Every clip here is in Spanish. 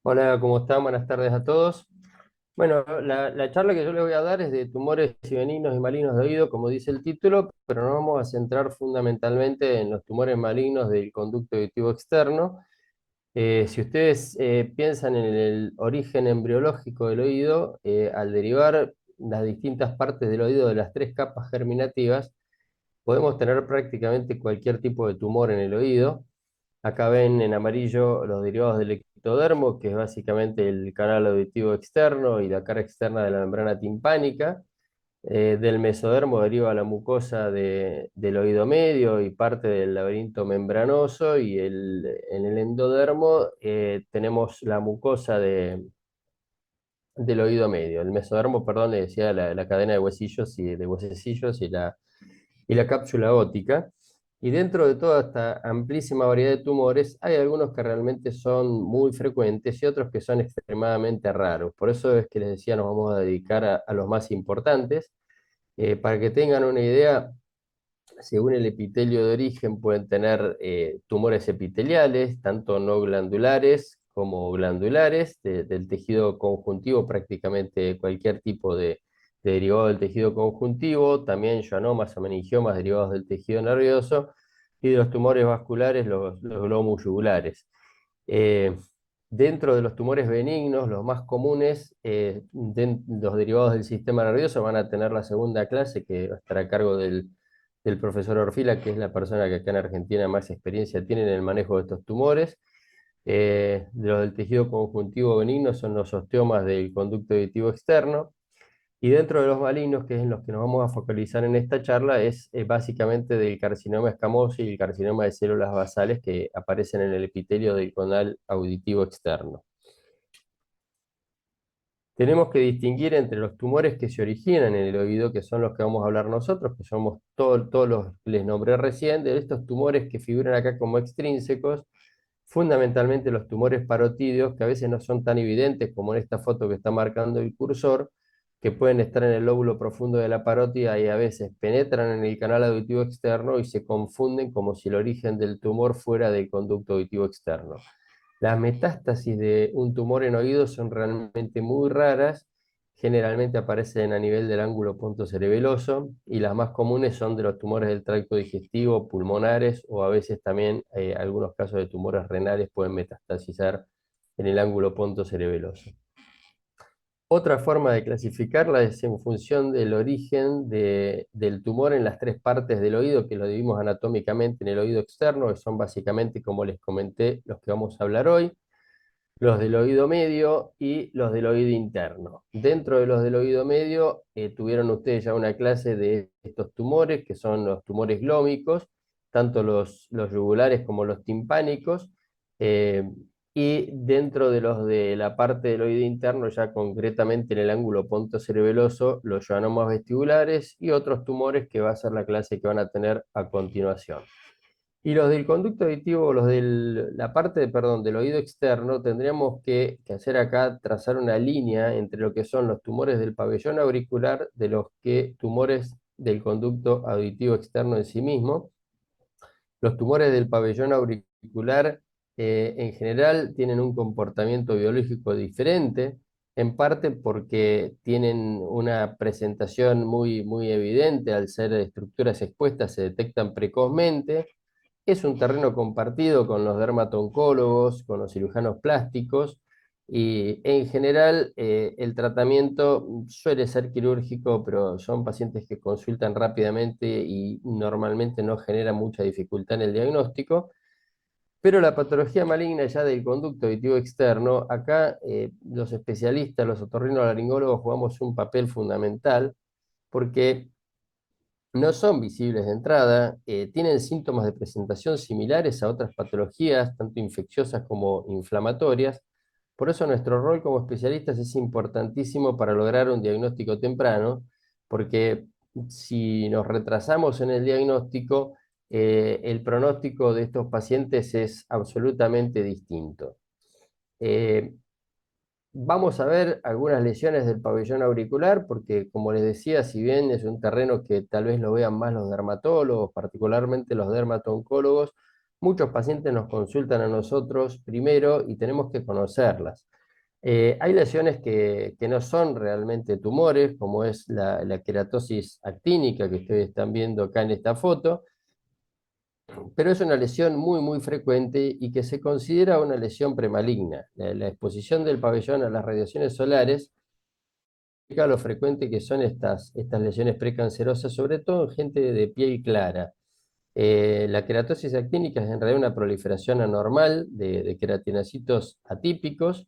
Hola, ¿cómo están? Buenas tardes a todos. Bueno, la charla que yo les voy a dar es de tumores y benignos y malignos de oído, como dice el título, pero nos vamos a centrar fundamentalmente en los tumores malignos del conducto auditivo externo. Si ustedes piensan en el origen embriológico del oído, al derivar las distintas partes del oído de las tres capas germinativas, podemos tener prácticamente cualquier tipo de tumor en el oído. Acá ven en amarillo los derivados del ectodermo, que es básicamente el canal auditivo externo y la cara externa de la membrana timpánica. Del mesodermo deriva la mucosa del oído medio y parte del laberinto membranoso, y en el endodermo tenemos la mucosa del oído medio. El mesodermo, perdón, le decía la cadena de huesillos y de huesecillos y la cápsula óptica. Y dentro de toda esta amplísima variedad de tumores, hay algunos que realmente son muy frecuentes y otros que son extremadamente raros. Por eso es que les decía, nos vamos a dedicar a los más importantes. Para que tengan una idea, según el epitelio de origen, pueden tener tumores epiteliales, tanto no glandulares como glandulares, del tejido conjuntivo, prácticamente cualquier tipo de derivado del tejido conjuntivo, también schwannomas o meningiomas derivados del tejido nervioso, y de los tumores vasculares, los glóbulos yugulares. Eh, Dentro de los tumores benignos, los más comunes, los derivados del sistema nervioso van a tener la segunda clase, que va a estar a cargo del profesor Orfila, que es la persona que acá en Argentina más experiencia tiene en el manejo de estos tumores. De los del tejido conjuntivo benigno son los osteomas del conducto auditivo externo. Y dentro de los malignos, que es en los que nos vamos a focalizar en esta charla, es básicamente del carcinoma escamoso y el carcinoma de células basales que aparecen en el epitelio del canal auditivo externo. Tenemos que distinguir entre los tumores que se originan en el oído, que son los que vamos a hablar nosotros, que somos todos los que les nombré recién, de estos tumores que figuran acá como extrínsecos, fundamentalmente los tumores parotídeos, que a veces no son tan evidentes como en esta foto que está marcando el cursor, que pueden estar en el lóbulo profundo de la parótida y a veces penetran en el canal auditivo externo y se confunden como si el origen del tumor fuera del conducto auditivo externo. Las metástasis de un tumor en oído son realmente muy raras, generalmente aparecen a nivel del ángulo pontocerebeloso, y las más comunes son de los tumores del tracto digestivo, pulmonares, o a veces también algunos casos de tumores renales pueden metastasizar en el ángulo pontocerebeloso. Otra forma de clasificarla es en función del origen del tumor en las tres partes del oído, que lo dividimos anatómicamente en el oído externo, que son básicamente, como les comenté, los que vamos a hablar hoy, los del oído medio y los del oído interno. Dentro de los del oído medio, tuvieron ustedes ya una clase de estos tumores, que son los tumores glómicos, tanto los yugulares como los timpánicos, eh, y dentro de los de la parte del oído interno, ya concretamente en el ángulo pontocerebeloso, los schwannomas vestibulares y otros tumores que va a ser la clase que van a tener a continuación. Y los del conducto auditivo, los de la parte, perdón, del oído externo, tendríamos que hacer acá, trazar una línea entre lo que son los tumores del pabellón auricular de los que tumores del conducto auditivo externo en sí mismo. Los tumores del pabellón auricular en general tienen un comportamiento biológico diferente, en parte porque tienen una presentación muy evidente, al ser estructuras expuestas se detectan precozmente. Es un terreno compartido con los dermatooncólogos, con los cirujanos plásticos, y en general el tratamiento suele ser quirúrgico, pero son pacientes que consultan rápidamente y normalmente no genera mucha dificultad en el diagnóstico. Pero la patología maligna ya del conducto auditivo externo, acá los especialistas, los otorrinolaringólogos, jugamos un papel fundamental porque no son visibles de entrada, tienen síntomas de presentación similares a otras patologías, tanto infecciosas como inflamatorias. Por eso nuestro rol como especialistas es importantísimo para lograr un diagnóstico temprano, porque si nos retrasamos en el diagnóstico, el pronóstico de estos pacientes es absolutamente distinto. Eh, Vamos a ver algunas lesiones del pabellón auricular, porque como les decía, si bien es un terreno que tal vez lo vean más los dermatólogos, particularmente los dermatooncólogos, muchos pacientes nos consultan a nosotros primero y tenemos que conocerlas. Hay lesiones que no son realmente tumores, como es la queratosis actínica que ustedes están viendo acá en esta foto, pero es una lesión muy, muy frecuente y que se considera una lesión premaligna. La exposición del pabellón a las radiaciones solares explica lo frecuente que son estas lesiones precancerosas, sobre todo en gente de piel clara. La queratosis actínica es en realidad una proliferación anormal de queratinocitos atípicos.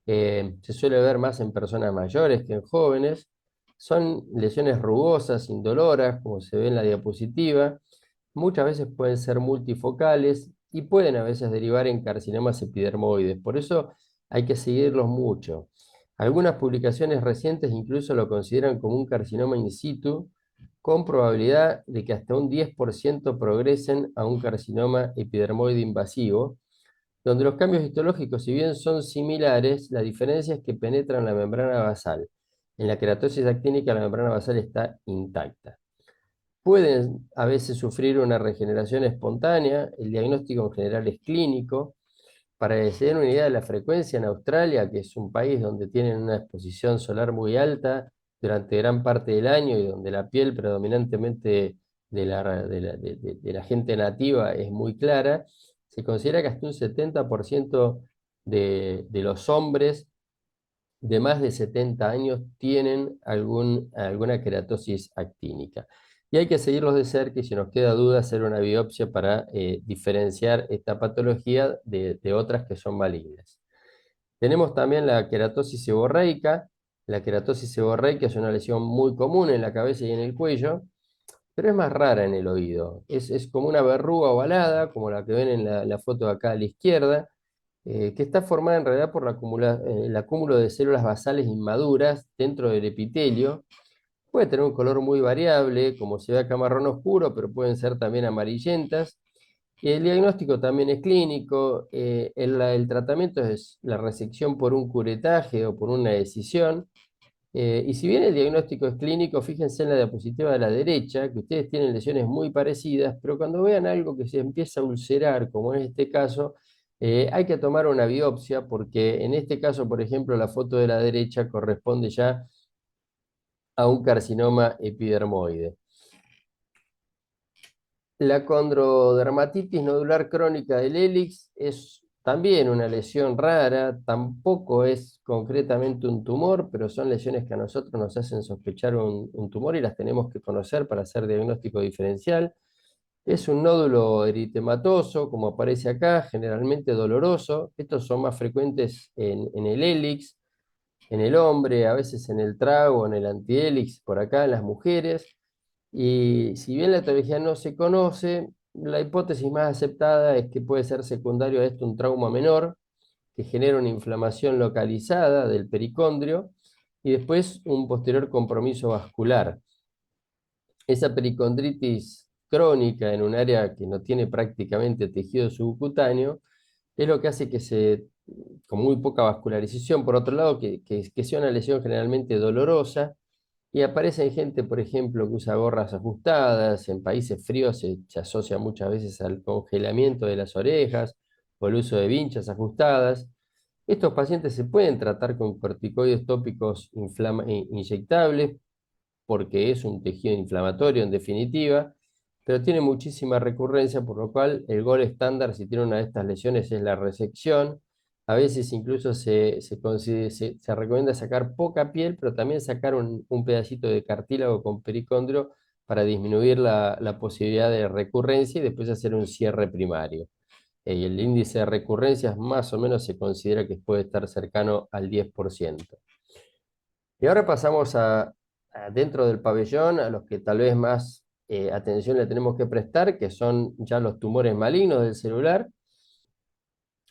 Se suele ver más en personas mayores que en jóvenes. Son lesiones rugosas, indoloras, como se ve en la diapositiva. Muchas veces pueden ser multifocales y pueden a veces derivar en carcinomas epidermoides. Por eso hay que seguirlos mucho. Algunas publicaciones recientes incluso lo consideran como un carcinoma in situ, con probabilidad de que hasta un 10% progresen a un carcinoma epidermoide invasivo, donde los cambios histológicos, si bien son similares, la diferencia es que penetran la membrana basal. En la queratosis actínica la membrana basal está intacta. Pueden a veces sufrir una regeneración espontánea, el diagnóstico en general es clínico. Para que se den una idea de la frecuencia en Australia, que es un país donde tienen una exposición solar muy alta durante gran parte del año y donde la piel predominantemente de la gente nativa es muy clara, se considera que hasta un 70% de los hombres de más de 70 años tienen alguna queratosis actínica. Y hay que seguirlos de cerca y si nos queda duda hacer una biopsia para diferenciar esta patología de otras que son malignas. Tenemos también la queratosis seborreica. La queratosis seborreica es una lesión muy común en la cabeza y en el cuello, pero es más rara en el oído. Es como una verruga ovalada, como la que ven en la foto de acá a la izquierda, que está formada en realidad por el acúmulo de células basales inmaduras dentro del epitelio. Puede tener un color muy variable, como se ve acá marrón oscuro, pero pueden ser también amarillentas. Y el diagnóstico también es clínico. El tratamiento es la resección por un curetaje o por una decisión. Y si bien el diagnóstico es clínico, fíjense en la diapositiva de la derecha, que ustedes tienen lesiones muy parecidas, pero cuando vean algo que se empieza a ulcerar, como en este caso, hay que tomar una biopsia, porque en este caso, por ejemplo, la foto de la derecha corresponde ya a un carcinoma epidermoide. La condrodermatitis nodular crónica del hélix es también una lesión rara, tampoco es concretamente un tumor, pero son lesiones que a nosotros nos hacen sospechar un tumor y las tenemos que conocer para hacer diagnóstico diferencial. Es un nódulo eritematoso, como aparece acá, generalmente doloroso. Estos son más frecuentes en el hélix, en el hombre, a veces en el trago, en el antihélix, por acá en las mujeres. Y si bien la etiología no se conoce, la hipótesis más aceptada es que puede ser secundario a esto un trauma menor que genera una inflamación localizada del pericondrio y después un posterior compromiso vascular. Esa pericondritis crónica en un área que no tiene prácticamente tejido subcutáneo es lo que hace con muy poca vascularización, por otro lado, que sea una lesión generalmente dolorosa y aparece en gente, por ejemplo, que usa gorras ajustadas. En países fríos se asocia muchas veces al congelamiento de las orejas o el uso de vinchas ajustadas. Estos pacientes se pueden tratar con corticoides tópicos inyectables porque es un tejido inflamatorio en definitiva, pero tiene muchísima recurrencia, por lo cual el gol estándar si tiene una de estas lesiones es la resección. A veces incluso se recomienda sacar poca piel, pero también sacar un pedacito de cartílago con pericondrio para disminuir la posibilidad de recurrencia y después hacer un cierre primario. Y el índice de recurrencias más o menos se considera que puede estar cercano al 10%. Y ahora pasamos dentro del pabellón, a los que tal vez más atención le tenemos que prestar, que son ya los tumores malignos del celular.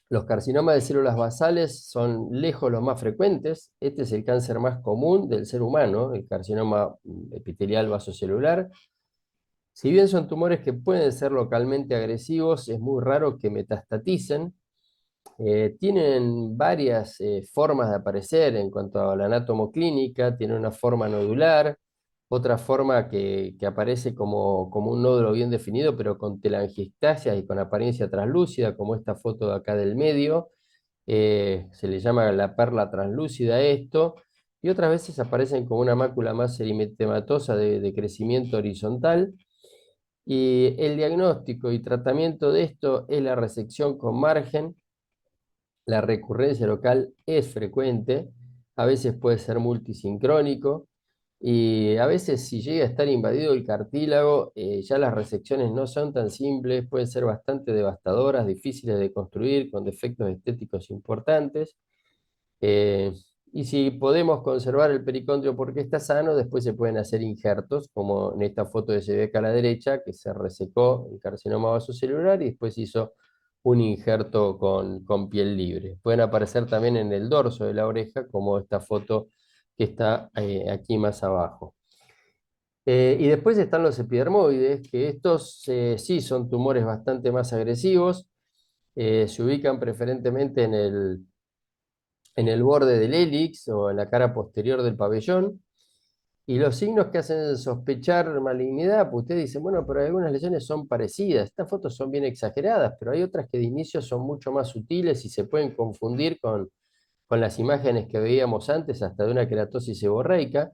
Los carcinomas de células basales son lejos los más frecuentes. Este es el cáncer más común del ser humano, el carcinoma epitelial vasocelular. Si bien son tumores que pueden ser localmente agresivos, es muy raro que metastaticen. Tienen varias formas de aparecer en cuanto a la anatomoclínica. Tiene una forma nodular, otra forma que aparece como un nódulo bien definido, pero con telangiectasias y con apariencia translúcida, como esta foto de acá del medio. se le llama la perla translúcida a esto, y otras veces aparecen como una mácula más eritematosa de crecimiento horizontal. Y el diagnóstico y tratamiento de esto es la resección con margen. La recurrencia local es frecuente, a veces puede ser multisincrónico, y a veces si llega a estar invadido el cartílago, ya las resecciones no son tan simples, pueden ser bastante devastadoras, difíciles de construir, con defectos estéticos importantes. Eh, y si podemos conservar el pericondrio porque está sano, después se pueden hacer injertos, como en esta foto que se ve acá a la derecha, que se resecó el carcinoma vasocelular y después hizo un injerto con piel libre. Pueden aparecer también en el dorso de la oreja, como esta foto que está aquí más abajo. Y después están los epidermoides, que estos sí son tumores bastante más agresivos, se ubican preferentemente en el borde del hélix o en la cara posterior del pabellón. Y los signos que hacen sospechar malignidad, pues ustedes dicen, bueno, pero algunas lesiones son parecidas, estas fotos son bien exageradas, pero hay otras que de inicio son mucho más sutiles y se pueden confundir con las imágenes que veíamos antes, hasta de una queratosis seborreica.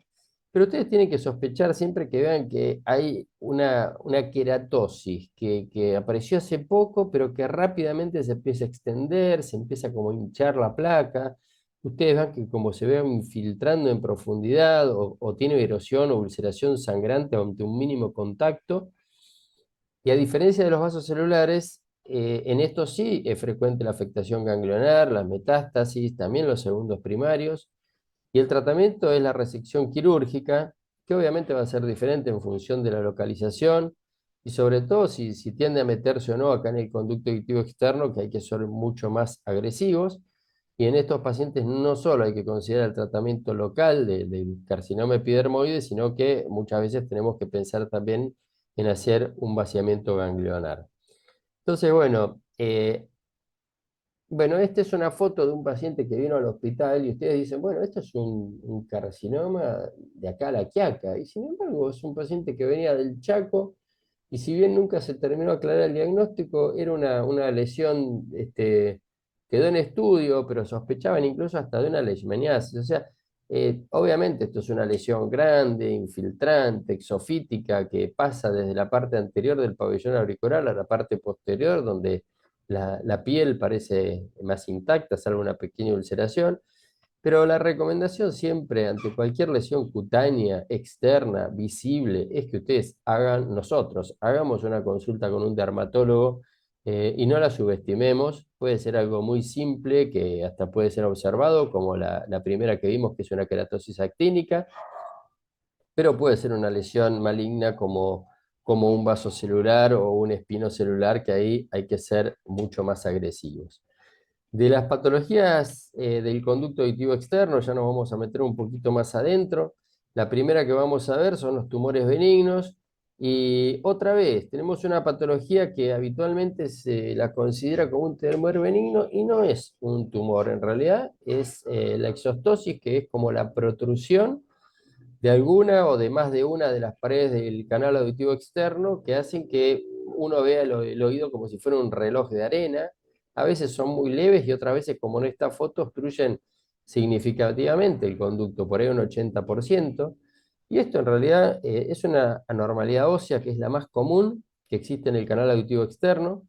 Pero ustedes tienen que sospechar siempre que vean que hay una queratosis que apareció hace poco, pero que rápidamente se empieza a extender, se empieza como a hinchar la placa. Ustedes ven que como se ve infiltrando en profundidad o tiene erosión o ulceración sangrante ante un mínimo contacto. Y a diferencia de los vasos celulares, en estos sí es frecuente la afectación ganglionar, las metástasis, también los segundos primarios. Y el tratamiento es la resección quirúrgica, que obviamente va a ser diferente en función de la localización y sobre todo si tiende a meterse o no acá en el conducto aditivo externo, que hay que ser mucho más agresivos. Y en estos pacientes no solo hay que considerar el tratamiento local del carcinoma epidermoide, sino que muchas veces tenemos que pensar también en hacer un vaciamiento ganglionar. Entonces, bueno, esta es una foto de un paciente que vino al hospital y ustedes dicen, bueno, esto es un carcinoma de acá a La Quiaca. Y sin embargo, es un paciente que venía del Chaco y si bien nunca se terminó de aclarar el diagnóstico, era una lesión, quedó en estudio, pero sospechaban incluso hasta de una leishmaniasis. O sea, obviamente esto es una lesión grande, infiltrante, exofítica, que pasa desde la parte anterior del pabellón auricular a la parte posterior, donde la piel parece más intacta, salvo una pequeña ulceración, pero la recomendación siempre ante cualquier lesión cutánea, externa, visible, es que ustedes hagamos una consulta con un dermatólogo y no la subestimemos. Puede ser algo muy simple que hasta puede ser observado, como la primera que vimos, que es una queratosis actínica, pero puede ser una lesión maligna como un vaso celular o un espino celular, que ahí hay que ser mucho más agresivos. De las patologías del conducto auditivo externo, ya nos vamos a meter un poquito más adentro. La primera que vamos a ver son los tumores benignos. Y otra vez, tenemos una patología que habitualmente se la considera como un tumor benigno y no es un tumor, en realidad es la exostosis, que es como la protrusión de alguna o de más de una de las paredes del canal auditivo externo que hacen que uno vea el oído como si fuera un reloj de arena. A veces son muy leves y otras veces, como en esta foto, obstruyen significativamente el conducto, por ahí un 80%. Y esto en realidad es una anormalidad ósea que es la más común que existe en el canal auditivo externo.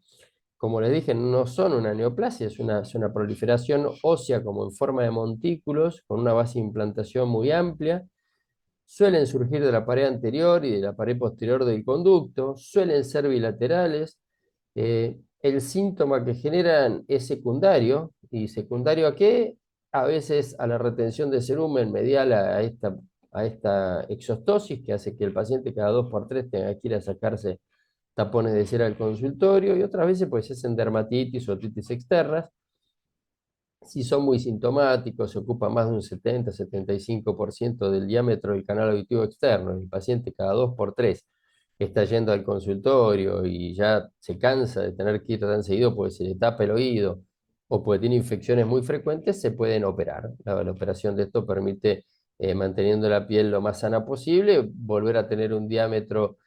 Como les dije, no son una neoplasia, es una proliferación ósea como en forma de montículos, con una base de implantación muy amplia. Suelen surgir de la pared anterior y de la pared posterior del conducto, suelen ser bilaterales. El síntoma que generan es secundario, ¿y secundario a qué? A veces a la retención de cerumen medial a esta exostosis, que hace que el paciente cada 2 por 3 tenga que ir a sacarse tapones de cera al consultorio, y otras veces pues es en dermatitis o otitis externas. Si son muy sintomáticos, se ocupa más de un 70-75% del diámetro del canal auditivo externo. El paciente cada 2 por 3 está yendo al consultorio y ya se cansa de tener que ir tan seguido porque se le tapa el oído o porque tiene infecciones muy frecuentes, se pueden operar. La operación de esto permite, manteniendo la piel lo más sana posible, volver a tener un diámetro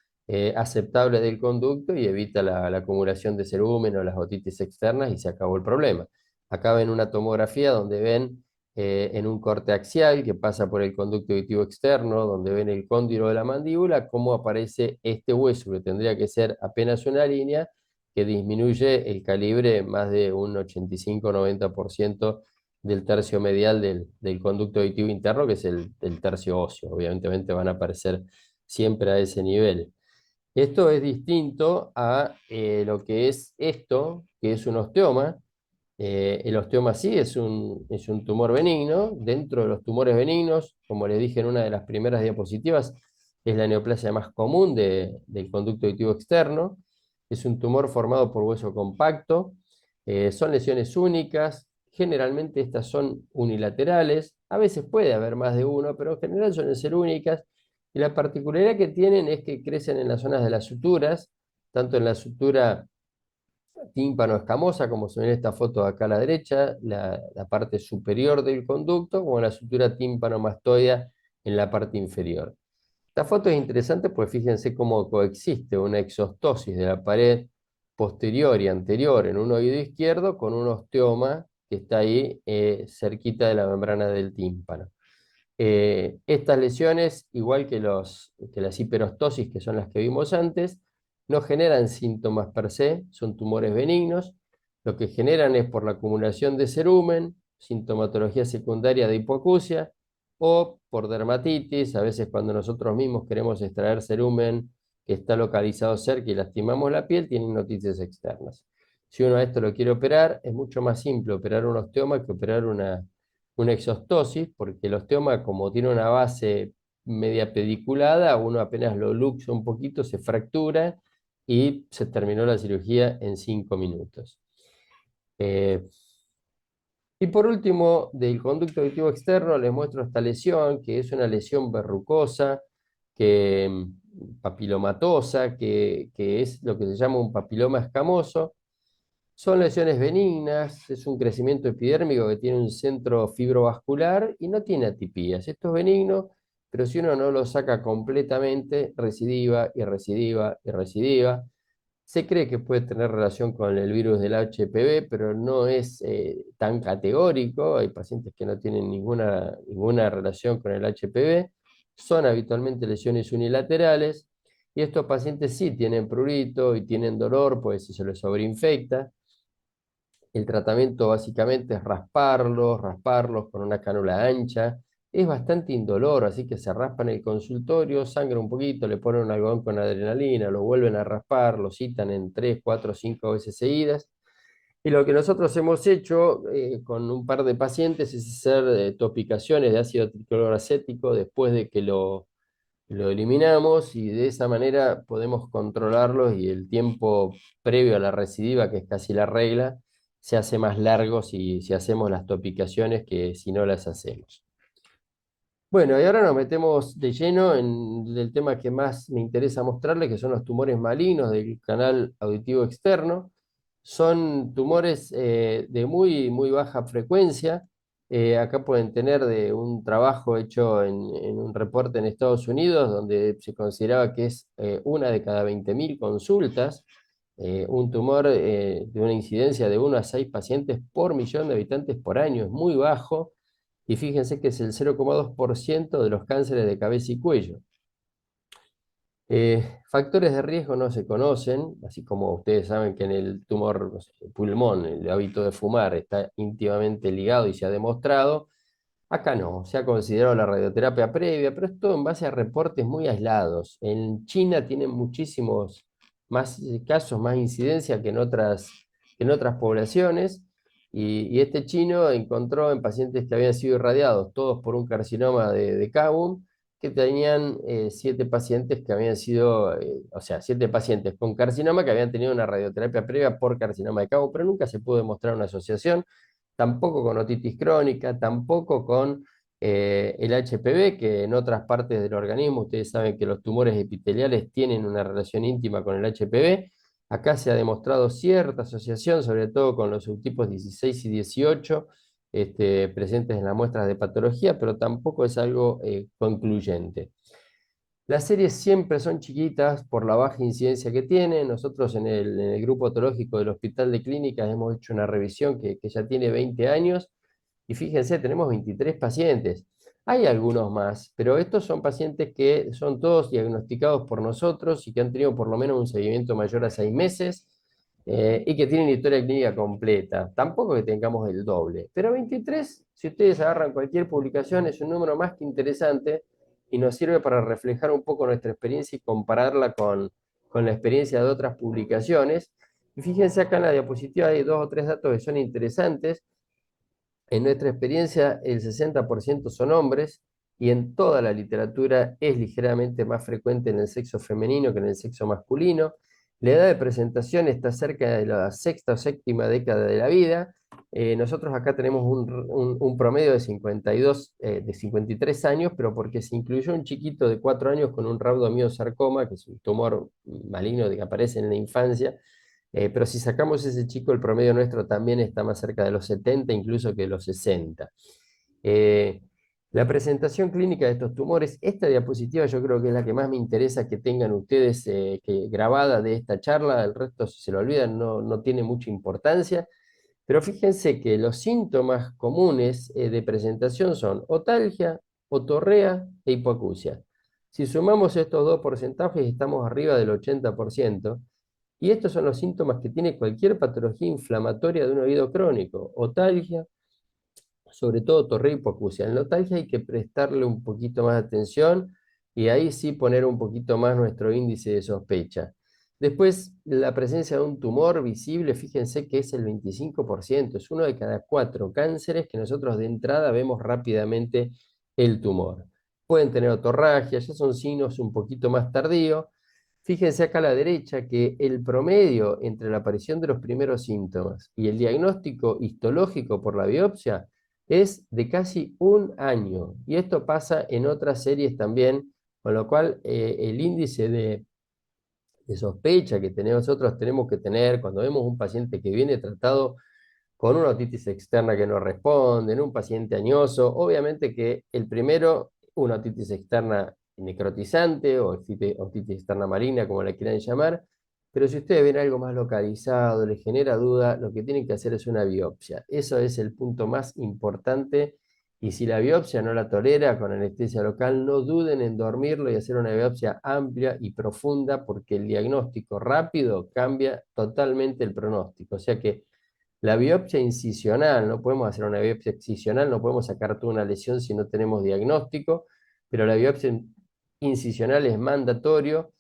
aceptable del conducto y evita la acumulación de cerumen o las otitis externas y se acabó el problema. Acá ven una tomografía donde ven en un corte axial que pasa por el conducto auditivo externo, donde ven el cóndilo de la mandíbula, cómo aparece este hueso, que tendría que ser apenas una línea, que disminuye el calibre más de un 85-90% del tercio medial del conducto auditivo interno, que es el tercio óseo. Obviamente van a aparecer siempre a ese nivel. Esto es distinto a lo que es esto, que es un osteoma. El osteoma sí es un tumor benigno. Dentro de los tumores benignos, como les dije en una de las primeras diapositivas, es la neoplasia más común del conducto auditivo externo. Es un tumor formado por hueso compacto. Son lesiones únicas. Generalmente estas son unilaterales. A veces puede haber más de uno, pero en general suelen ser únicas. Y la particularidad que tienen es que crecen en las zonas de las suturas, tanto en la sutura tímpano escamosa, como se ve en esta foto acá a la derecha, la parte superior del conducto, como la sutura tímpano-mastoidea en la parte inferior. Esta foto es interesante porque fíjense cómo coexiste una exostosis de la pared posterior y anterior en un oído izquierdo con un osteoma que está ahí cerquita de la membrana del tímpano. Estas lesiones, igual que las hiperostosis, que son las que vimos antes, no generan síntomas per se, son tumores benignos. Lo que generan es por la acumulación de cerumen, sintomatología secundaria de hipoacusia, o por dermatitis. A veces cuando nosotros mismos queremos extraer cerumen que está localizado cerca y lastimamos la piel, tienen noticias externas. Si uno a esto lo quiere operar, es mucho más simple operar un osteoma que operar una exostosis, porque el osteoma, como tiene una base media pediculada, uno apenas lo luxa un poquito, se fractura y se terminó la cirugía en 5 minutos. Eh, y por último, del conducto auditivo externo les muestro esta lesión, que es una lesión verrucosa, papilomatosa, que es lo que se llama un papiloma escamoso. Son lesiones benignas, es un crecimiento epidérmico que tiene un centro fibrovascular y no tiene atipías. Esto es benigno, pero si uno no lo saca completamente, recidiva y recidiva y recidiva. Se cree que puede tener relación con el virus del HPV, pero no es tan categórico. Hay pacientes que no tienen ninguna relación con el HPV. Son habitualmente lesiones unilaterales. Y estos pacientes sí tienen prurito y tienen dolor, pues si se les sobreinfecta. El tratamiento básicamente es rasparlos con una cánula ancha. Es bastante indoloro, así que se raspa en el consultorio, sangra un poquito, le ponen un algodón con adrenalina, lo vuelven a raspar, lo citan en 3, 4, 5 veces seguidas. Y lo que nosotros hemos hecho con un par de pacientes es hacer topicaciones de ácido tricloroacético después de que lo eliminamos, y de esa manera podemos controlarlos y el tiempo previo a la recidiva, que es casi la regla, se hace más largo si hacemos las topicaciones que si no las hacemos. Bueno, y ahora nos metemos de lleno en el tema que más me interesa mostrarles, que son los tumores malignos del canal auditivo externo. Son tumores de muy baja frecuencia. Acá pueden tener de un trabajo hecho en un reporte en Estados Unidos, donde se consideraba que es una de cada 20.000 consultas, un tumor de una incidencia de 1 a 6 pacientes por millón de habitantes por año, es muy bajo. Y fíjense que es el 0,2% de los cánceres de cabeza y cuello. Factores de riesgo no se conocen, así como ustedes saben que en el tumor, no sé, pulmón, el hábito de fumar está íntimamente ligado y se ha demostrado. Acá no, se ha considerado la radioterapia previa, pero esto en base a reportes muy aislados. En China tienen muchísimos más casos, más incidencia que en otras poblaciones, y este chino encontró en pacientes que habían sido irradiados, todos por un carcinoma de Kabum, que tenían 7 pacientes que habían sido, o sea, 7 pacientes con carcinoma que habían tenido una radioterapia previa por carcinoma de Kabum, pero nunca se pudo demostrar una asociación, tampoco con otitis crónica, tampoco con el HPV, que en otras partes del organismo, ustedes saben que los tumores epiteliales tienen una relación íntima con el HPV. Acá se ha demostrado cierta asociación, sobre todo con los subtipos 16 y 18, presentes en las muestras de patología, pero tampoco es algo concluyente. Las series siempre son chiquitas por la baja incidencia que tienen. Nosotros en el grupo otológico del Hospital de Clínicas hemos hecho una revisión que ya tiene 20 años y fíjense, tenemos 23 pacientes. Hay algunos más, pero estos son pacientes que son todos diagnosticados por nosotros y que han tenido por lo menos un seguimiento mayor a 6 meses y que tienen historia clínica completa. Tampoco que tengamos el doble, pero 23, si ustedes agarran cualquier publicación, es un número más que interesante y nos sirve para reflejar un poco nuestra experiencia y compararla con la experiencia de otras publicaciones. Y fíjense acá en la diapositiva hay 2 o 3 datos que son interesantes. En nuestra experiencia, el 60% son hombres y en toda la literatura es ligeramente más frecuente en el sexo femenino que en el sexo masculino. La edad de presentación está cerca de la sexta o séptima década de la vida. Nosotros acá tenemos un promedio de 52, de 53 años, pero porque se incluyó un chiquito de 4 años con un rhabdomiosarcoma, que es un tumor maligno que aparece en la infancia, pero si sacamos ese chico, el promedio nuestro también está más cerca de los 70, incluso que de los 60. Eh, la presentación clínica de estos tumores, esta diapositiva yo creo que es la que más me interesa que tengan ustedes grabada de esta charla, el resto si se lo olvidan no tiene mucha importancia, pero fíjense que los síntomas comunes de presentación son otalgia, otorrea e hipoacusia. Si sumamos estos dos porcentajes estamos arriba del 80%. Y estos son los síntomas que tiene cualquier patología inflamatoria de un oído crónico. Otalgia, sobre todo torrea y hipoacusia. En la otalgia hay que prestarle un poquito más de atención y ahí sí poner un poquito más nuestro índice de sospecha. Después, la presencia de un tumor visible, fíjense que es el 25%, es uno de cada 4 cánceres que nosotros de entrada vemos rápidamente el tumor. Pueden tener otorragia, ya son signos un poquito más tardíos. Fíjense acá a la derecha que el promedio entre la aparición de los primeros síntomas y el diagnóstico histológico por la biopsia es de casi un año. Y esto pasa en otras series también, con lo cual el índice de sospecha que nosotros tenemos que tener cuando vemos un paciente que viene tratado con una otitis externa que no responde, en un paciente añoso, obviamente que el primero, una otitis externa necrotizante o otitis externa maligna, como la quieran llamar, pero si ustedes ven algo más localizado, les genera duda, lo que tienen que hacer es una biopsia. Eso es el punto más importante y si la biopsia no la tolera con anestesia local, no duden en dormirlo y hacer una biopsia amplia y profunda porque el diagnóstico rápido cambia totalmente el pronóstico. O sea que la biopsia incisional, no podemos hacer una biopsia excisional, no podemos sacar toda una lesión si no tenemos diagnóstico, pero la biopsia incisional es mandatorio.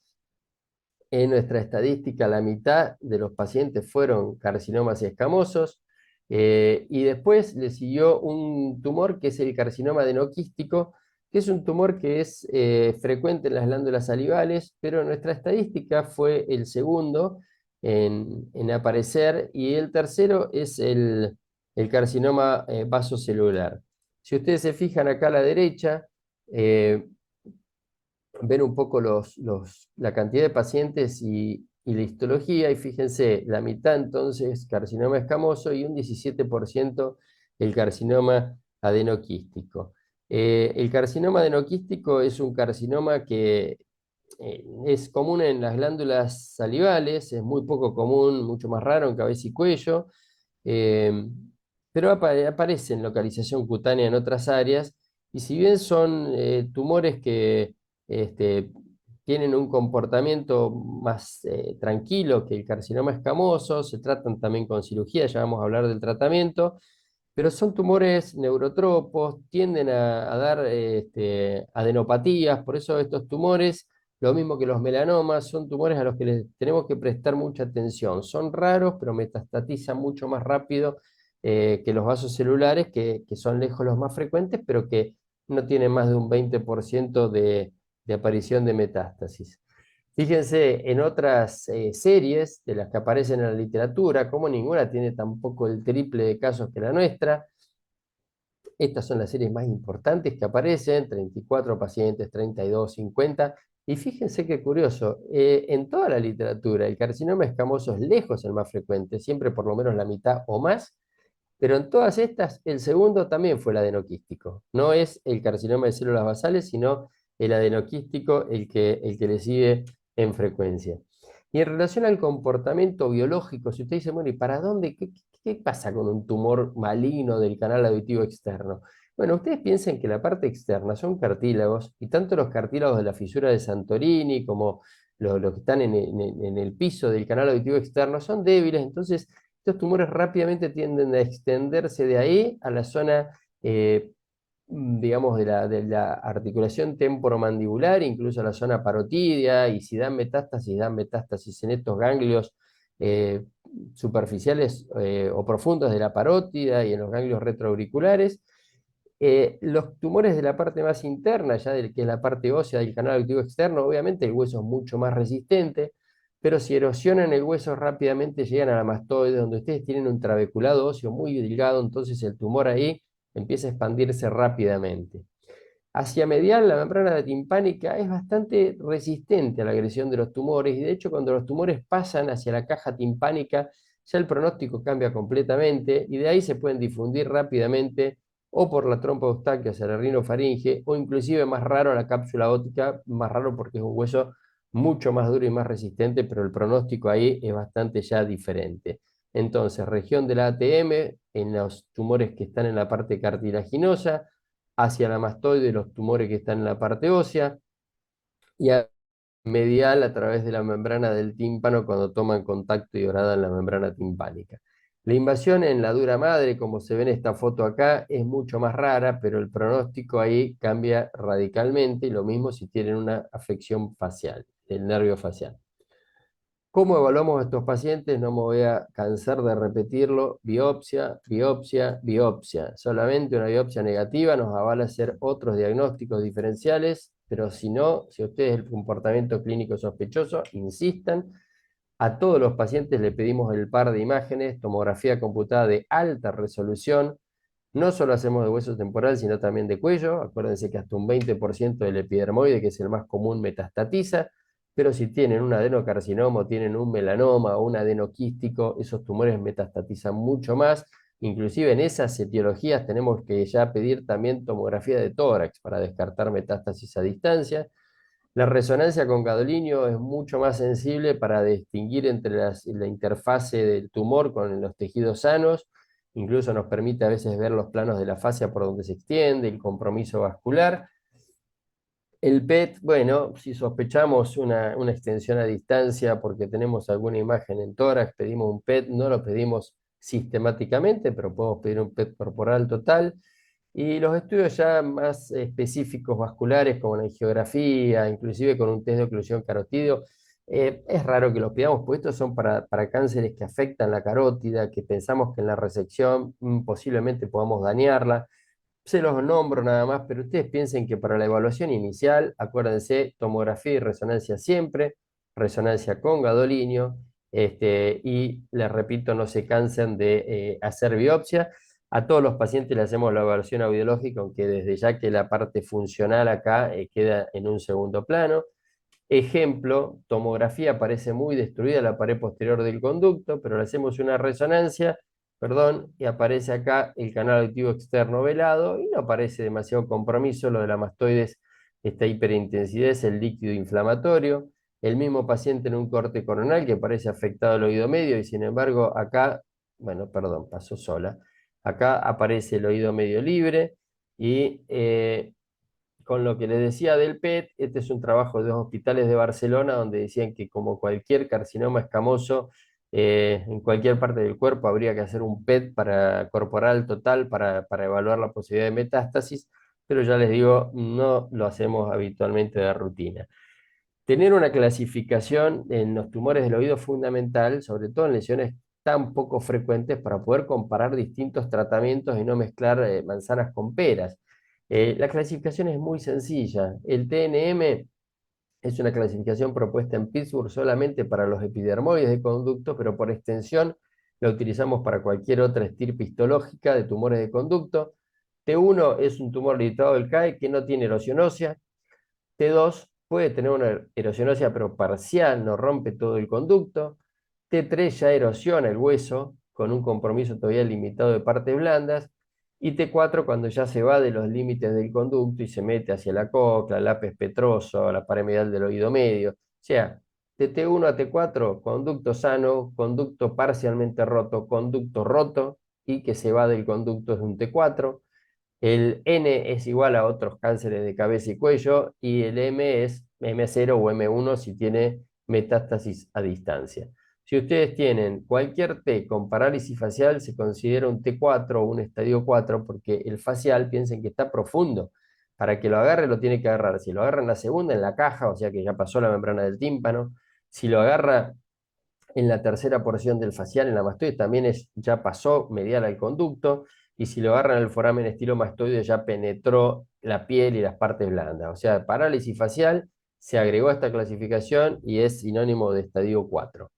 En nuestra estadística, la mitad de los pacientes fueron carcinomas escamosos, y después le siguió un tumor que es el carcinoma adenoquístico, que es un tumor que es frecuente en las glándulas salivales, pero nuestra estadística fue el segundo en aparecer, y el tercero es el carcinoma vasocelular. Si ustedes se fijan acá a la derecha, eh, ven un poco la cantidad de pacientes y la histología, y fíjense, la mitad entonces carcinoma escamoso y un 17% el carcinoma adenoquístico. El carcinoma adenoquístico es un carcinoma que es común en las glándulas salivales, es muy poco común, mucho más raro en cabeza y cuello, eh, pero aparece en localización cutánea en otras áreas, y si bien son tumores que este, tienen un comportamiento más tranquilo que el carcinoma escamoso, se tratan también con cirugía, ya vamos a hablar del tratamiento, pero son tumores neurotropos, tienden a dar adenopatías, por eso estos tumores, lo mismo que los melanomas, son tumores a los que les tenemos que prestar mucha atención. Son raros, pero metastatizan mucho más rápido que los vasos celulares, que son lejos los más frecuentes, pero que no tienen más de un 20% de aparición de metástasis. Fíjense en otras series de las que aparecen en la literatura, como ninguna tiene tampoco el triple de casos que la nuestra. Estas son las series más importantes que aparecen, 34 pacientes, 32, 50. Y fíjense qué curioso, en toda la literatura el carcinoma escamoso es lejos el más frecuente, siempre por lo menos la mitad o más, pero en todas estas, el segundo también fue el adenoquístico. No es el carcinoma de células basales, sino el adenoquístico el que le sigue en frecuencia. Y en relación al comportamiento biológico, si usted dice, bueno, ¿y para dónde? ¿Qué pasa con un tumor maligno del canal auditivo externo? Bueno, ustedes piensen que la parte externa son cartílagos, y tanto los cartílagos de la fisura de Santorini como los que están en el piso del canal auditivo externo son débiles, entonces estos tumores rápidamente tienden a extenderse de ahí a la zona, digamos, de la articulación temporomandibular, incluso a la zona parotidia, y si dan metástasis en estos ganglios eh, superficiales o profundos de la parótida y en los ganglios retroauriculares. Los tumores de la parte más interna, ya del que es la parte ósea del canal auditivo externo, obviamente el hueso es mucho más resistente, pero si erosionan el hueso rápidamente llegan a la mastoide, donde ustedes tienen un trabeculado óseo muy delgado, entonces el tumor ahí empieza a expandirse rápidamente. Hacia medial, la membrana timpánica es bastante resistente a la agresión de los tumores, y de hecho cuando los tumores pasan hacia la caja timpánica, ya el pronóstico cambia completamente, y de ahí se pueden difundir rápidamente o por la trompa eustaquia hacia la rinofaringe, o inclusive más raro a la cápsula óptica, más raro porque es un hueso mucho más duro y más resistente, pero el pronóstico ahí es bastante ya diferente. Entonces, región de la ATM en los tumores que están en la parte cartilaginosa, hacia la mastoide los tumores que están en la parte ósea, y a medial a través de la membrana del tímpano cuando toman contacto y horadan la membrana timpánica. La invasión en la dura madre, como se ve en esta foto acá, es mucho más rara, pero el pronóstico ahí cambia radicalmente, y lo mismo si tienen una afección facial, el nervio facial. ¿Cómo evaluamos a estos pacientes? No me voy a cansar de repetirlo. Biopsia, biopsia, biopsia. Solamente una biopsia negativa nos avala hacer otros diagnósticos diferenciales, pero si no, si a ustedes el comportamiento clínico es sospechoso, insistan. A todos los pacientes le pedimos el par de imágenes, tomografía computada de alta resolución. No solo hacemos de hueso temporal, sino también de cuello. Acuérdense que hasta un 20% del epidermoide, que es el más común, metastatiza. Pero si tienen un adenocarcinoma, o tienen un melanoma o un adenoquístico, esos tumores metastatizan mucho más. Inclusive en esas etiologías tenemos que ya pedir también tomografía de tórax para descartar metástasis a distancia. La resonancia con gadolinio es mucho más sensible para distinguir entre la interfase del tumor con los tejidos sanos. Incluso nos permite a veces ver los planos de la fascia por donde se extiende, el compromiso vascular. El PET, bueno, si sospechamos una extensión a distancia porque tenemos alguna imagen en tórax, pedimos un PET, no lo pedimos sistemáticamente, pero podemos pedir un PET corporal total. Y los estudios ya más específicos vasculares, como la angiografía, inclusive con un test de oclusión carotídeo, es raro que los pidamos, porque estos son para cánceres que afectan la carótida, que pensamos que en la resección posiblemente podamos dañarla. Se los nombro nada más, pero ustedes piensen que para la evaluación inicial, acuérdense, tomografía y resonancia siempre, resonancia con gadolinio, y les repito, no se cansen de hacer biopsia. A todos los pacientes le hacemos la evaluación audiológica, aunque desde ya que la parte funcional acá queda en un segundo plano. Ejemplo, tomografía parece muy destruida la pared posterior del conducto, pero le hacemos una resonancia, perdón, y aparece acá el canal auditivo externo velado y no aparece demasiado compromiso. Lo de la mastoides, esta hiperintensidad es el líquido inflamatorio. El mismo paciente en un corte coronal que parece afectado al oído medio, y sin embargo acá, bueno, perdón, pasó sola. Acá aparece el oído medio libre, y con lo que les decía del PET, este es un trabajo de dos hospitales de Barcelona donde decían que como cualquier carcinoma escamoso, en cualquier parte del cuerpo habría que hacer un PET corporal total para evaluar la posibilidad de metástasis, pero ya les digo, no lo hacemos habitualmente de rutina. Tener una clasificación en los tumores del oído es fundamental, sobre todo en lesiones tan poco frecuentes, para poder comparar distintos tratamientos y no mezclar manzanas con peras. La clasificación es muy sencilla. El TNM es una clasificación propuesta en Pittsburgh solamente para los epidermoides de conducto, pero por extensión la utilizamos para cualquier otra estirpe histológica de tumores de conducto. T1 es un tumor limitado del CAE que no tiene erosión ósea. T2 puede tener una erosión ósea pero parcial, no rompe todo el conducto. T3 ya erosiona el hueso con un compromiso todavía limitado de partes blandas. y T4 cuando ya se va de los límites del conducto y se mete hacia la cóclea, el lápiz petroso, la pared medial del oído medio. O sea, de T1 a T4, conducto sano, conducto parcialmente roto, conducto roto y que se va del conducto es un T4. El N es igual a otros cánceres de cabeza y cuello y el M es M0 o M1 si tiene metástasis a distancia. Si ustedes tienen cualquier T con parálisis facial, se considera un T4 o un estadio 4 porque el facial, piensen que está profundo. Para que lo agarre, lo tiene que agarrar. Si lo agarra en la segunda, en la caja, o sea que ya pasó la membrana del tímpano. Si lo agarra en la tercera porción del facial, en la mastoide, también ya pasó medial al conducto, y si lo agarran en el foramen estilo mastoide, ya penetró la piel y las partes blandas. O sea, parálisis facial se agregó a esta clasificación y es sinónimo de estadio 4.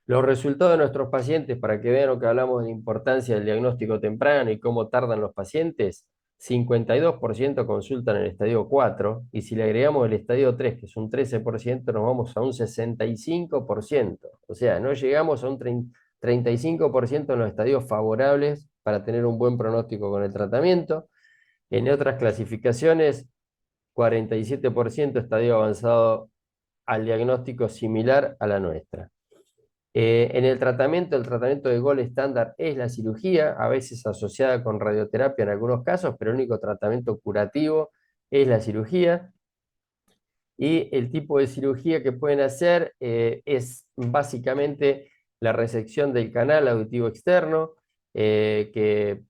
Los resultados de nuestros pacientes, para que vean lo que hablamos de la importancia del diagnóstico temprano y cómo tardan los pacientes, 52% consultan en el estadio 4 y si le agregamos el estadio 3, que es un 13%, nos vamos a un 65%. O sea, no llegamos a un 35% en los estadios favorables para tener un buen pronóstico con el tratamiento. En otras clasificaciones, 47% estadio avanzado al diagnóstico similar a la nuestra. En el tratamiento de gol estándar es la cirugía, a veces asociada con radioterapia en algunos casos, pero el único tratamiento curativo es la cirugía. Y el tipo de cirugía que pueden hacer es básicamente la resección del canal auditivo externo, que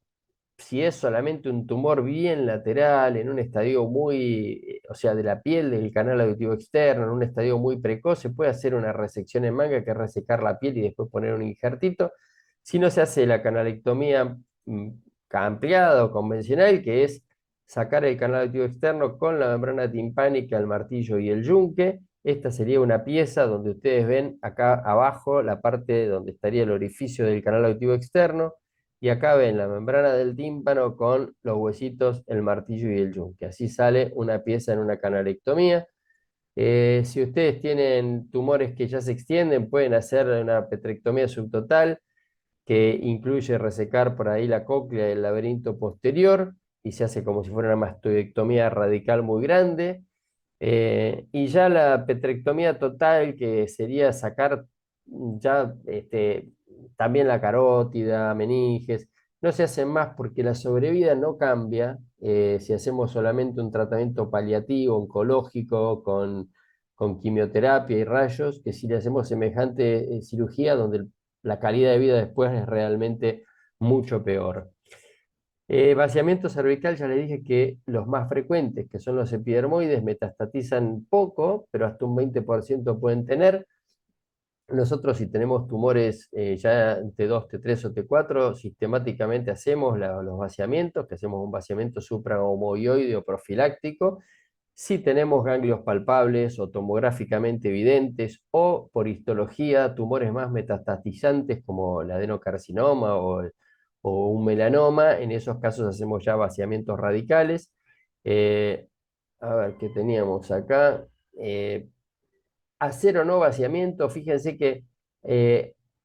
si es solamente un tumor bien lateral, en un estadio muy, o sea, de la piel del canal auditivo externo, en un estadio muy precoz, se puede hacer una resección en manga, que es resecar la piel y después poner un injertito. Si no se hace la canalectomía ampliada o convencional, que es sacar el canal auditivo externo con la membrana timpánica, el martillo y el yunque. Esta sería una pieza donde ustedes ven acá abajo la parte donde estaría el orificio del canal auditivo externo y acá ven la membrana del tímpano con los huesitos, el martillo y el yunque. Así sale una pieza en una canalectomía. Si ustedes tienen tumores que ya se extienden, pueden hacer una petrectomía subtotal que incluye resecar por ahí la cóclea del laberinto posterior y se hace como si fuera una mastoidectomía radical muy grande. Y ya la petrectomía total, que sería sacar ya también la carótida, meninges, no se hace más porque la sobrevida no cambia si hacemos solamente un tratamiento paliativo, oncológico, con quimioterapia y rayos, que si le hacemos semejante cirugía donde la calidad de vida después es realmente mucho peor. Vaciamiento cervical, ya les dije que los más frecuentes, que son los epidermoides, metastatizan poco, pero hasta un 20% pueden tener. Nosotros, si tenemos tumores ya T2, T3 o T4, sistemáticamente hacemos los vaciamientos, que hacemos un vaciamiento supraomoioide o profiláctico. Si tenemos ganglios palpables o tomográficamente evidentes o por histología, tumores más metastatizantes como el adenocarcinoma o un melanoma, en esos casos hacemos ya vaciamientos radicales. Eh, a ver, ¿qué teníamos acá? Hacer o no vaciamiento, fíjense que,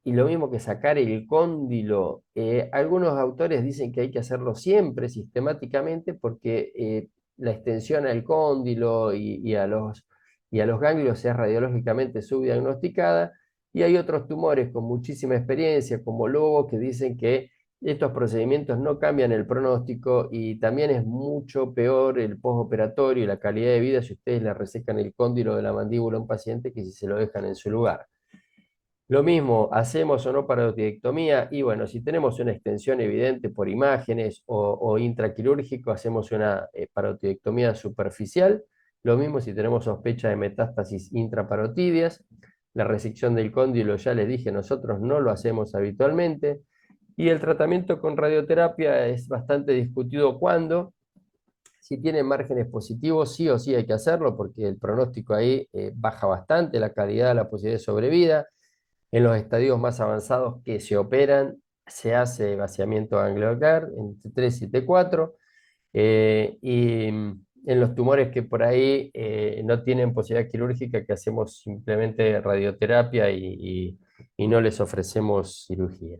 y lo mismo que sacar el cóndilo, algunos autores dicen que hay que hacerlo siempre, sistemáticamente, porque la extensión al cóndilo y a los ganglios es radiológicamente subdiagnosticada, y hay otros tumores con muchísima experiencia, como Lobo, que dicen que estos procedimientos no cambian el pronóstico y también es mucho peor el postoperatorio y la calidad de vida si ustedes le resecan el cóndilo de la mandíbula a un paciente que si se lo dejan en su lugar. Lo mismo, hacemos o no parotidiectomía y bueno, si tenemos una extensión evidente por imágenes o intraquirúrgico, hacemos una parotidiectomía superficial. Lo mismo si tenemos sospecha de metástasis intraparotidias. La resección del cóndilo, ya les dije, nosotros no lo hacemos habitualmente. Y el tratamiento con radioterapia es bastante discutido cuando, si tiene márgenes positivos, sí o sí hay que hacerlo porque el pronóstico ahí baja bastante, la calidad, la posibilidad de sobrevida. En los estadios más avanzados que se operan, se hace vaciamiento ganglionar en T3 y T4. Y en los tumores que por ahí no tienen posibilidad quirúrgica, que hacemos simplemente radioterapia y no les ofrecemos cirugía.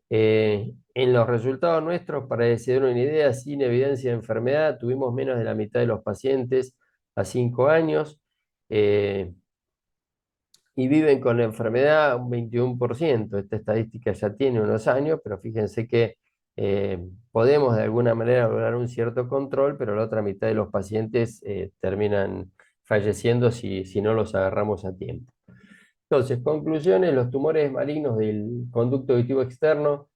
En los resultados nuestros, para que se den una idea, sin evidencia de enfermedad, tuvimos menos de la mitad de los pacientes a 5 años. eh, y viven con la enfermedad un 21%. Esta estadística ya tiene unos años, pero fíjense que podemos de alguna manera lograr un cierto control, pero la otra mitad de los pacientes terminan falleciendo si no los agarramos a tiempo. Entonces, conclusiones: los tumores malignos del conducto auditivo externo,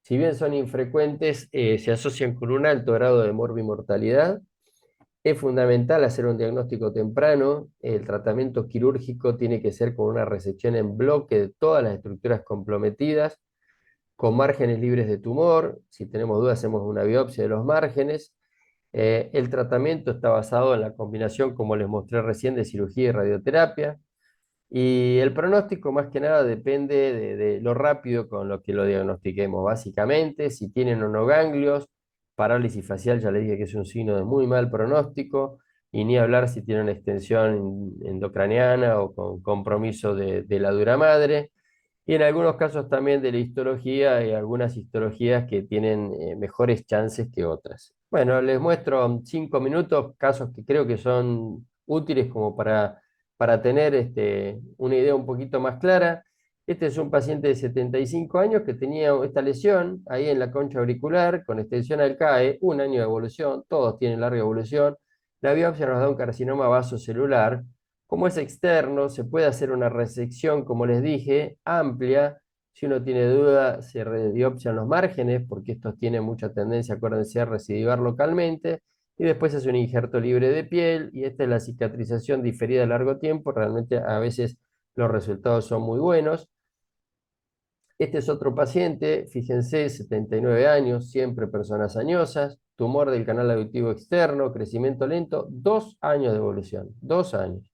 si bien son infrecuentes, se asocian con un alto grado de morbimortalidad. Es fundamental hacer un diagnóstico temprano. El tratamiento quirúrgico tiene que ser con una resección en bloque de todas las estructuras comprometidas, con márgenes libres de tumor. Si tenemos dudas, hacemos una biopsia de los márgenes. El tratamiento está basado en la combinación, como les mostré recién, de cirugía y radioterapia. Y el pronóstico más que nada depende de lo rápido con lo que lo diagnostiquemos. Básicamente, si tienen o no ganglios, parálisis facial, ya les dije que es un signo de muy mal pronóstico, y ni hablar si tienen extensión endocraniana o con compromiso de la dura madre. Y en algunos casos también de la histología, hay algunas histologías que tienen mejores chances que otras. Bueno, les muestro 5 minutos casos que creo que son útiles como para tener una idea un poquito más clara. Este es un paciente de 75 años que tenía esta lesión ahí en la concha auricular con extensión al CAE, un año de evolución, todos tienen larga evolución. La biopsia nos da un carcinoma vasocelular. Como es externo, se puede hacer una resección, como les dije, amplia. Si uno tiene duda, se rediopsian los márgenes, porque estos tienen mucha tendencia, acuérdense, a recidivar localmente. Y después se hace un injerto libre de piel, y esta es la cicatrización diferida a largo tiempo. Realmente a veces los resultados son muy buenos. Este es otro paciente, fíjense, 79 años, siempre personas añosas, tumor del canal auditivo externo, crecimiento lento, 2 años de evolución, 2 años.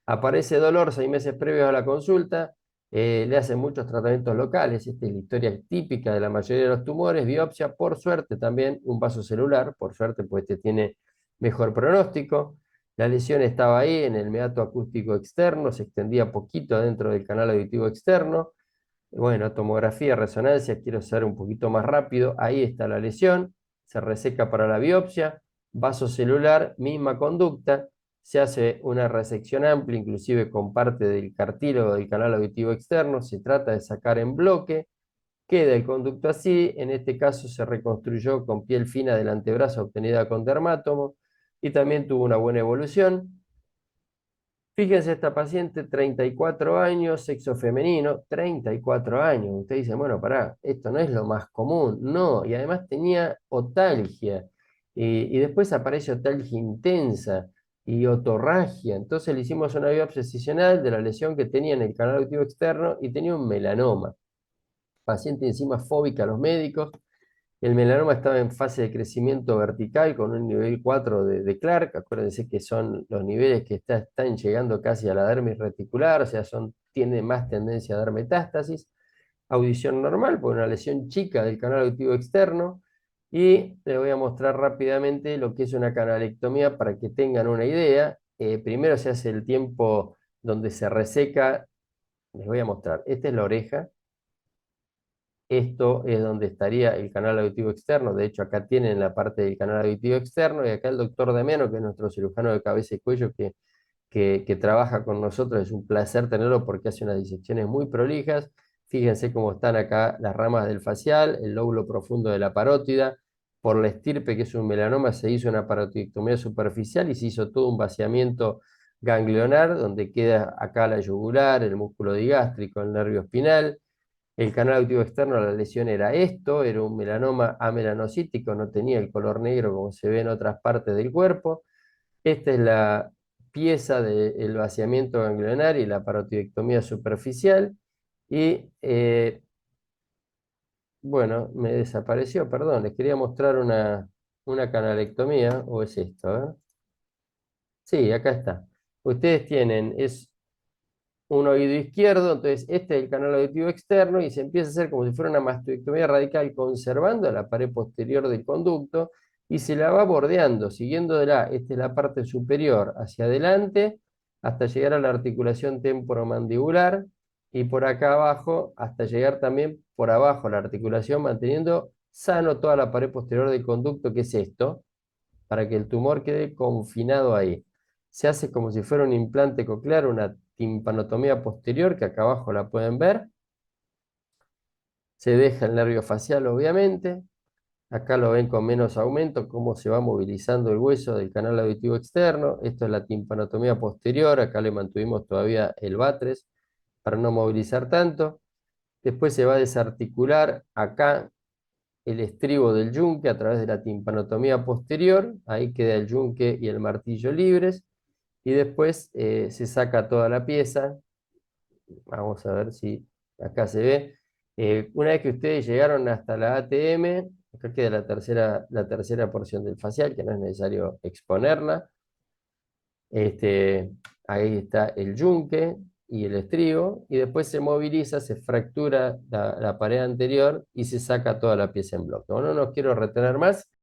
Aparece dolor 6 meses previos a la consulta, le hacen muchos tratamientos locales. Esta es la historia típica de la mayoría de los tumores. Biopsia, por suerte también un vaso celular, por suerte, pues este tiene mejor pronóstico. La lesión estaba ahí en el meato acústico externo, se extendía poquito dentro del canal auditivo externo. Bueno, tomografía, resonancia, quiero ser un poquito más rápido. Ahí está la lesión, se reseca para la biopsia, vaso celular, misma conducta, se hace una resección amplia, inclusive con parte del cartílago del canal auditivo externo, se trata de sacar en bloque, queda el conducto así. En este caso se reconstruyó con piel fina del antebrazo obtenida con dermátomo y también tuvo una buena evolución. Fíjense, esta paciente, 34 años, sexo femenino, 34 años. Usted dice, bueno, pará, esto no es lo más común. No, y además tenía otalgia. Y después aparece otalgia intensa y otorragia. Entonces le hicimos una biopsia excisional de la lesión que tenía en el canal auditivo externo y tenía un melanoma. Paciente encima fóbica a los médicos. El melanoma estaba en fase de crecimiento vertical con un nivel 4 de Clark. Acuérdense que son los niveles que están llegando casi a la dermis reticular, o sea, tiene más tendencia a dar metástasis. Audición normal por una lesión chica del canal auditivo externo. Y les voy a mostrar rápidamente lo que es una canalectomía para que tengan una idea. Primero se hace el tiempo donde se reseca. Les voy a mostrar. Esta es la oreja. Esto es donde estaría el canal auditivo externo. De hecho, acá tienen la parte del canal auditivo externo, y acá el doctor Damiano, que es nuestro cirujano de cabeza y cuello, que trabaja con nosotros. Es un placer tenerlo porque hace unas disecciones muy prolijas. Fíjense cómo están acá las ramas del facial, el lóbulo profundo de la parótida. Por la estirpe, que es un melanoma, se hizo una parotidectomía superficial y se hizo todo un vaciamiento ganglionar, donde queda acá la yugular, el músculo digástrico, el nervio espinal. El canal auditivo externo, la lesión era esto, era un melanoma amelanocítico, no tenía el color negro como se ve en otras partes del cuerpo. Esta es la pieza del vaciamiento ganglionar y la parotidectomía superficial. Y bueno, me desapareció, perdón, les quería mostrar una canalectomía, o es esto, ¿eh? Sí, acá está. Ustedes tienen, es un oído izquierdo, entonces este es el canal auditivo externo y se empieza a hacer como si fuera una mastectomía radical, conservando la pared posterior del conducto, y se la va bordeando, siguiendo esta es la parte superior hacia adelante hasta llegar a la articulación temporomandibular. y por acá abajo hasta llegar también por abajo a la articulación, manteniendo sano toda la pared posterior del conducto, que es esto, para que el tumor quede confinado ahí. Se hace como si fuera un implante coclear, una timpanotomía posterior, que acá abajo la pueden ver. Se deja el nervio facial, obviamente. Acá lo ven con menos aumento, cómo se va movilizando el hueso del canal auditivo externo. Esto es la timpanotomía posterior. Acá le mantuvimos todavía el vátres para no movilizar tanto. Después se va a desarticular acá el estribo del yunque a través de la timpanotomía posterior. Ahí queda el yunque y el martillo libres. Y después se saca toda la pieza. Vamos a ver si acá se ve. Una vez que ustedes llegaron hasta la ATM, acá queda la tercera porción del facial, que no es necesario exponerla. Este, ahí está el yunque y el estribo, y después se moviliza, se fractura la pared anterior y se saca toda la pieza en bloque. Bueno, no quiero retener más.